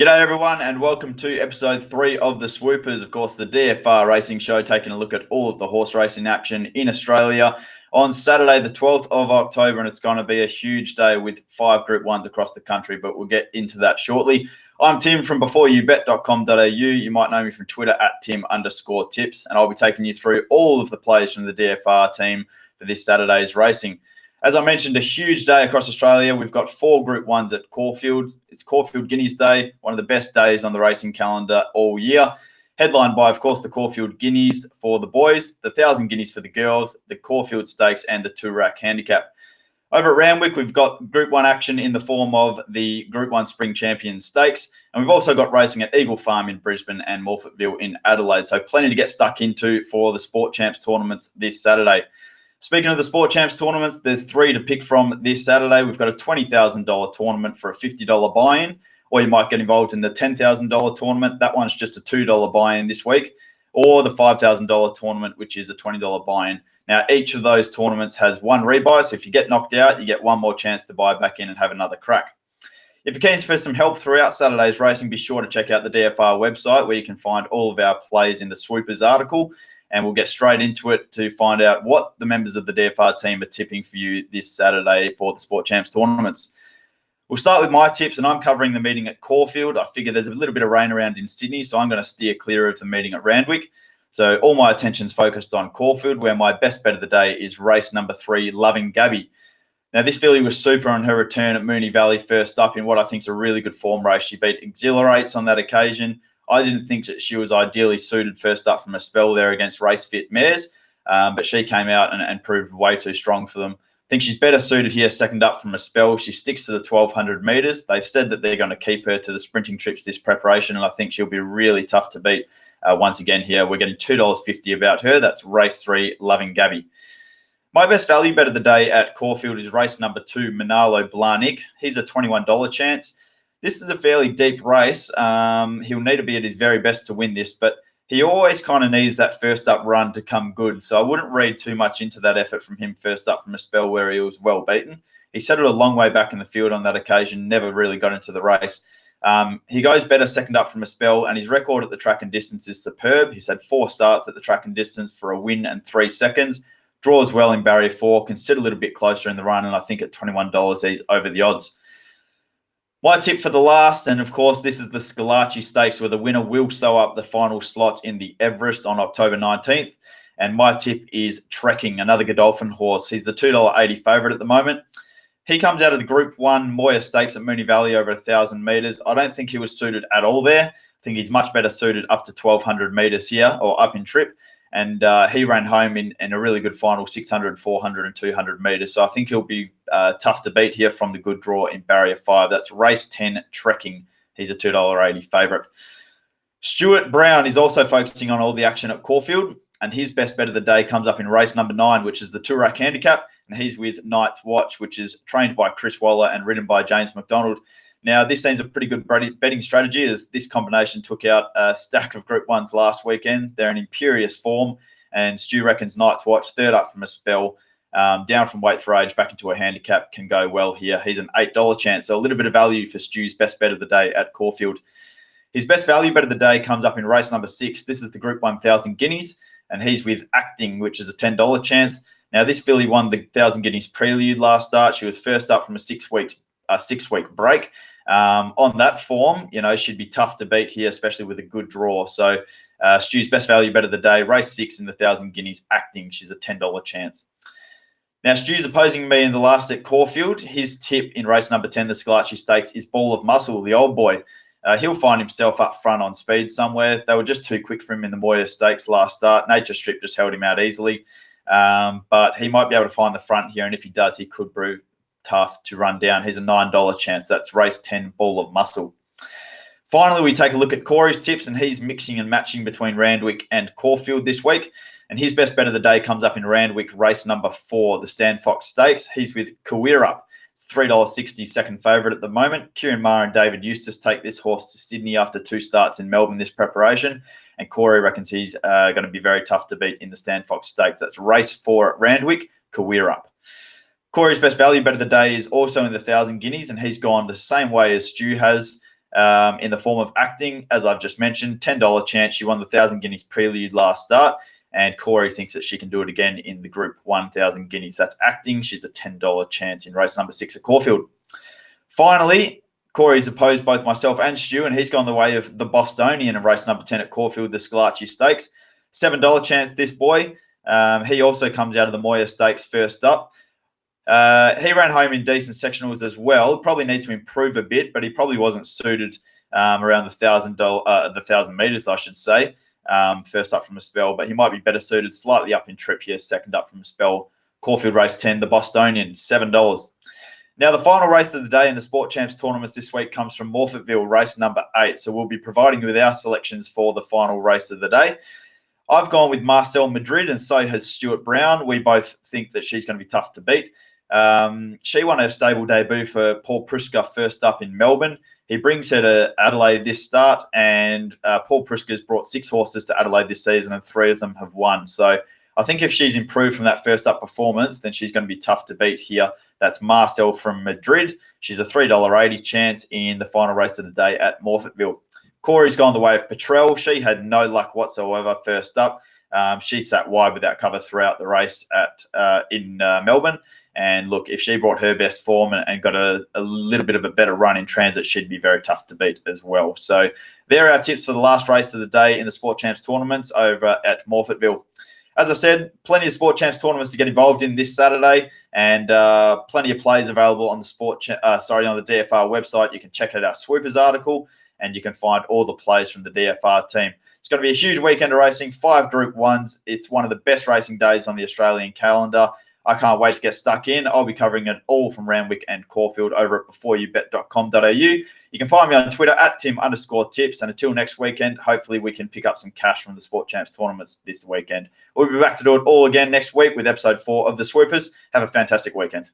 G'day everyone and welcome to episode 3 of the Swoopers, of course the DFR racing show, taking a look at all of the horse racing action in Australia on Saturday the 12th of October, and it's going to be a huge day with 5 Group 1s across the country, but we'll get into that shortly. I'm Tim from beforeyoubet.com.au. You might know me from Twitter at Tim_tips, and I'll be taking you through all of the players from the DFR team for this Saturday's racing. As I mentioned, a huge day across Australia. We've got 4 Group 1s at Caulfield. It's Caulfield Guineas Day, one of the best days on the racing calendar all year. Headlined by, of course, the Caulfield Guineas for the boys, the 1,000 Guineas for the girls, the Caulfield Stakes, and the 2-rack handicap. Over at Randwick, we've got Group 1 action in the form of the Group 1 Spring Champions Stakes. And we've also got racing at Eagle Farm in Brisbane and Morphettville in Adelaide. So plenty to get stuck into for the Sportchamps tournaments this Saturday. Speaking of the Sportchamps tournaments, there's 3 to pick from this Saturday. We've got a $20,000 tournament for a $50 buy-in, or you might get involved in the $10,000 tournament. That one's just a $2 buy-in this week, or the $5,000 tournament, which is a $20 buy-in. Now, each of those tournaments has 1 rebuy, so if you get knocked out, you get 1 more chance to buy back in and have another crack. If you're keen for some help throughout Saturday's racing, be sure to check out the DFR website where you can find all of our plays in the Swoopers article. And we'll get straight into it to find out what the members of the DFR team are tipping for you this Saturday for the Sportchamps tournaments. We'll start with my tips, and I'm covering the meeting at Caulfield. I figure there's a little bit of rain around in Sydney, so I'm going to steer clear of the meeting at Randwick. So all my attention's focused on Caulfield, where my best bet of the day is race number 3, Loving Gabby. Now, this filly was super on her return at Moonee Valley first up in what I think is a really good form race. She beat Exhilarates on that occasion. I didn't think that she was ideally suited first up from a spell there against race fit mares, but she came out and proved way too strong for them. I think she's better suited here second up from a spell. She sticks to the 1,200 metres. They've said that they're going to keep her to the sprinting trips this preparation, and I think she'll be really tough to beat once again here. We're getting $2.50 about her. That's race 3, Loving Gabby. My best value bet of the day at Caulfield is race number 2, Manalo Blahnik. He's a $21 chance. This is a fairly deep race. He'll need to be at his very best to win this, but he always kind of needs that first up run to come good. So I wouldn't read too much into that effort from him first up from a spell where he was well beaten. He settled a long way back in the field on that occasion, never really got into the race. He goes better second up from a spell, and his record at the track and distance is superb. He's had 4 starts at the track and distance for a win and 3 seconds. Draws well in barrier 4, can sit a little bit closer in the run, and I think at $21 he's over the odds. My tip for the last, and of course, this is the Scalacci Stakes, where the winner will sew up the final slot in the Everest on October 19th. And my tip is Trekking, another Godolphin horse. He's the $2.80 favourite at the moment. He comes out of the Group 1 Moya Stakes at Moonee Valley over 1,000 metres. I don't think he was suited at all there. I think he's much better suited up to 1,200 metres here, or up in trip. And he ran home in a really good final, 600, 400 and 200 metres. So I think he'll be tough to beat here from the good draw in barrier 5. That's race 10, Trekking. He's a $2.80 favourite. Stuart Brown is also focusing on all the action at Caulfield, and his best bet of the day comes up in race number 9, which is the 2-rack handicap, and he's with Night's Watch, which is trained by Chris Waller and ridden by James McDonald. Now, this seems a pretty good betting strategy, as this combination took out a stack of Group 1s last weekend. They're in imperious form, and Stu reckons Night's Watch, third up from a spell, down from weight for age back into a handicap, can go well here. He's an $8 chance, so a little bit of value for Stu's best bet of the day at Caulfield. His best value bet of the day comes up in race number 6. This is the Group 1,000 Guineas, and he's with Acting, which is a $10 chance. Now, this filly won the 1,000 Guineas Prelude last start. She was first up from a 6-week break. On that form, she'd be tough to beat here, especially with a good draw. So Stu's best value bet of the day, race 6 in the 1,000 Guineas, Acting. She's a $10 chance. Now, Stu's opposing me in the last at Caulfield. His tip in race number 10, the Scalacci Stakes, is Ball of Muscle, the old boy. He'll find himself up front on speed somewhere. They were just too quick for him in the Moya Stakes last start. Nature Strip just held him out easily. But he might be able to find the front here, and if he does, he could prove tough to run down. He's a $9 chance. That's race 10, Ball of Muscle. Finally, we take a look at Cory's tips, and he's mixing and matching between Randwick and Caulfield this week. And his best bet of the day comes up in Randwick, race number 4, the Stan Fox Stakes. He's with Cory. It's $3.60 second favourite at the moment. Kieran Maher and David Eustace take this horse to Sydney after 2 starts in Melbourne this preparation. And Cory reckons he's going to be very tough to beat in the Stan Fox Stakes. That's race 4 at Randwick, Cory. Cory's best value bet of the day is also in the 1,000 Guineas, and he's gone the same way as Stu has. in the form of acting, as I've just mentioned. $10 chance. She won the 1,000 Guineas Prelude last start, and Cory thinks that she can do it again in the Group 1,000 Guineas. That's acting. She's a $10 chance in race number 6 at Caulfield. Finally, Cory's opposed both myself and Stu, and he's gone the way of the Bostonian in race number 10 at Caulfield, the Scalacci Stakes. $7 chance, this boy. He also comes out of the Moya Stakes first up. He ran home in decent sectionals as well. Probably needs to improve a bit, but he probably wasn't suited around the 1,000 meters, I should say. First up from a spell, but he might be better suited slightly up in trip here. Second up from a spell, Caulfield race 10, the Bostonian, $7. Now, the final race of the day in the Sportchamps tournaments this week comes from Morphettville, race number 8. So we'll be providing you with our selections for the final race of the day. I've gone with Marcel Madrid, and so has Stuart Brown. We both think that she's going to be tough to beat. She won her stable debut for Paul Pruska first up in Melbourne. He brings her to Adelaide this start, and Paul Pruska's brought 6 horses to Adelaide this season, and 3 of them have won. So I think if she's improved from that first up performance, then she's going to be tough to beat here. That's Marcel from Madrid. She's a $3.80 chance in the final race of the day at Morphettville. Cory's gone the way of Petrel. She had no luck whatsoever first up. She sat wide without cover throughout the race in Melbourne. And look, if she brought her best form and got a little bit of a better run in transit, she'd be very tough to beat as well. So there are our tips for the last race of the day in the Sportchamps tournaments over at Morphettville. As I said, plenty of Sportchamps tournaments to get involved in this Saturday, and plenty of plays available on the on the DFR website. You can check out our Swoopers article, and you can find all the plays from the DFR team. It's going to be a huge weekend of racing, 5 Group 1s. It's one of the best racing days on the Australian calendar. I can't wait to get stuck in. I'll be covering it all from Randwick and Caulfield over at beforeyoubet.com.au. You can find me on Twitter at Tim_tips. And until next weekend, hopefully we can pick up some cash from the Sportchamps tournaments this weekend. We'll be back to do it all again next week with episode 4 of the Swoopers. Have a fantastic weekend.